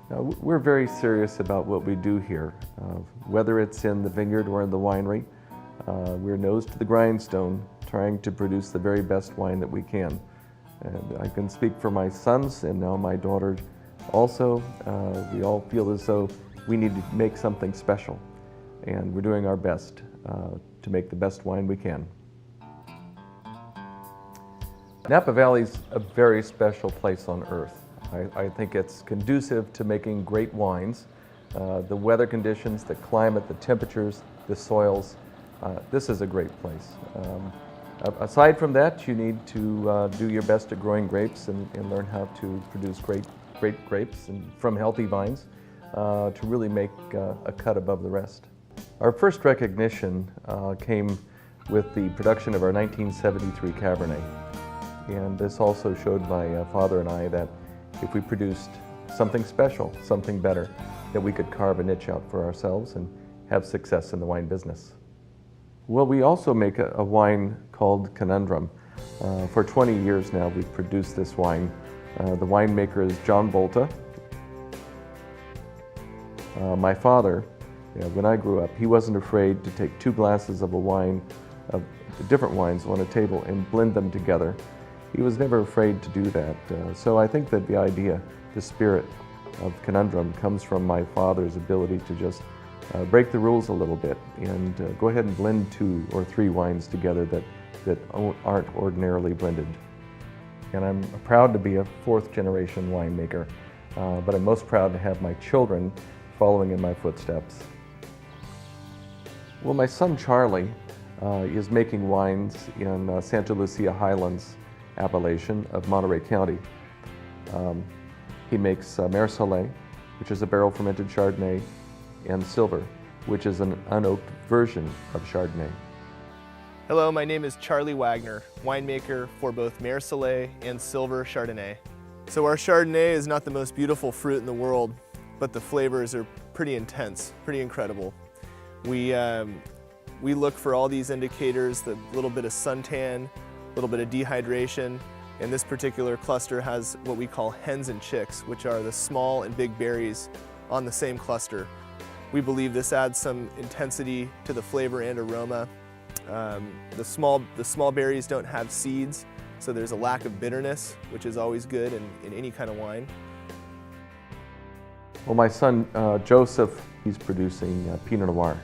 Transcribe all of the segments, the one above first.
We're very serious about what we do here, whether it's in the vineyard or in the winery. We're nose to the grindstone, trying to produce the very best wine that we can. And I can speak for my sons and now my daughter also. We all feel as though we need to make something special, and we're doing our best to make the best wine we can. Napa Valley's a very special place on earth. I think it's conducive to making great wines. The weather conditions, the climate, the temperatures, the soils, this is a great place. Aside from that, you need to do your best at growing grapes and learn how to produce great grapes and from healthy vines to really make a cut above the rest. Our first recognition came with the production of our 1973 Cabernet. And this also showed my father and I that if we produced something special, something better, that we could carve a niche out for ourselves and have success in the wine business. Well, we also make a wine called Conundrum. For 20 years now we've produced this wine. The winemaker is John BOLTA. My father, when I grew up, he wasn't afraid to take 2 glasses of a wine, of different wines on a table and blend them together. He was never afraid to do that. So I think that the idea, the spirit of Conundrum comes from my father's ability to just break the rules a little bit and go ahead and blend 2 or 3 wines together that aren't ordinarily blended. And I'm proud to be a 4th generation winemaker, but I'm most proud to have my children following in my footsteps. Well, my son Charlie is making wines in Santa Lucia Highlands appellation of Monterey County. He makes Soleil, which is a barrel fermented Chardonnay, and Silver, which is an unoaked version of Chardonnay. Hello, my name is Charlie Wagner, winemaker for both Soleil and Silver Chardonnay. So our Chardonnay is not the most beautiful fruit in the world, but the flavors are pretty intense, pretty incredible. We look for all these indicators, the little bit of suntan, a little bit of dehydration, and this particular cluster has what we call hens and chicks, which are the small and big berries on the same cluster. We believe this adds some intensity to the flavor and aroma. The small berries don't have seeds, so there's a lack of bitterness, which is always good in any kind of wine. Well, my son Joseph, he's producing Pinot Noir.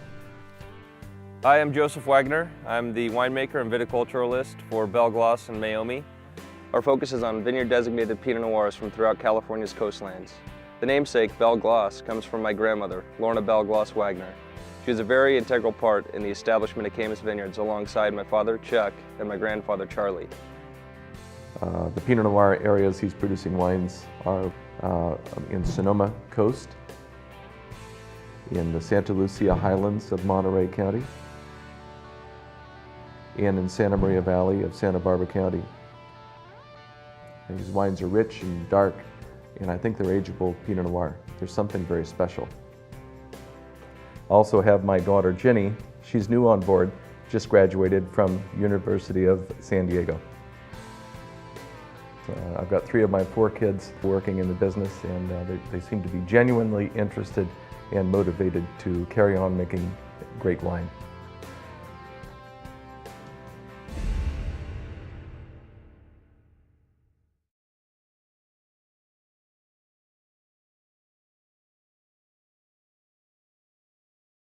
Hi, I'm Joseph Wagner. I'm the winemaker and viticulturalist for Belle, Glos, and Meiomi. Our focus is on vineyard-designated Pinot Noirs from throughout California's coastlands. The namesake, Belle Glos, comes from my grandmother, Lorna Belle Glos Wagner. She was a very integral part in the establishment of Caymus Vineyards alongside my father, Chuck, and my grandfather, Charlie. The Pinot Noir areas he's producing wines are in Sonoma Coast, in the Santa Lucia Highlands of Monterey County, and in Santa Maria Valley of Santa Barbara County. And these wines are rich and dark, and I think they're ageable Pinot Noir. There's something very special. I also have my daughter Jenny. She's new on board, just graduated from University of San Diego. I've got 3 of my 4 kids working in the business, and they seem to be genuinely interested and motivated to carry on making great wine.